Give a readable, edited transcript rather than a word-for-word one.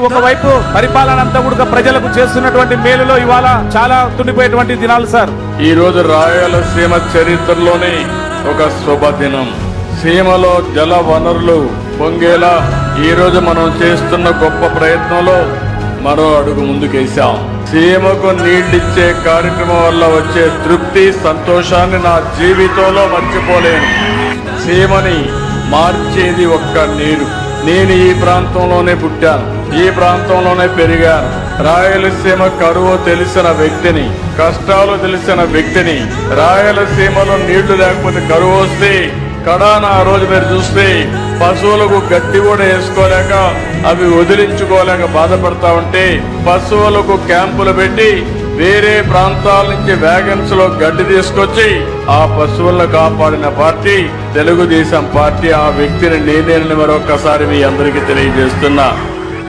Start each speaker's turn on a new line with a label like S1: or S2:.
S1: ఒకవైపు పరిపాలన అంతా కూడా ప్రజలకు చేస్తున్నటువంటి మేలులో ఇవాళ చాలా తుండిపోయేటువంటి దినాలు సార్.
S2: ఈ రోజు రాయలసీమ చరిత్రలోనే ఒక శుభదినం. సీమలో జల వనరులు పొంగేలా ఈ రోజు మనం చేస్తున్న గొప్ప ప్రయత్నంలో మరో అడుగు ముందుకేశాం. సీమకు నీళ్లిచ్చే కార్యక్రమం వల్ల వచ్చే తృప్తి, సంతోషాన్ని నా జీవితంలో మర్చిపోలేను. సీమని మార్చేది ఒక్క నీరు. నేను ఈ ప్రాంతంలోనే పుట్టాను, ఈ ప్రాంతంలోనే పెరిగాను. రాయలసీమ కరువు తెలిసిన వ్యక్తిని, కష్టాలు తెలిసిన వ్యక్తిని. రాయలసీమలో నీళ్లు లేకపోతే కరువు వస్తే కడాన ఆ రోజు మీరు చూస్తే పశువులకు గడ్డి కూడా వేసుకోలేక అవి వదిలించుకోలేక బాధపడతా ఉంటే పశువులకు క్యాంపులు పెట్టి వేరే ప్రాంతాల నుంచి వ్యాగన్స్ లో గడ్డి తీసుకొచ్చి ఆ పశువులను కాపాడిన పార్టీ తెలుగుదేశం పార్టీ. ఆ వ్యక్తిని నేనేనని మరొకసారి మీ అందరికీ తెలియజేస్తున్నా.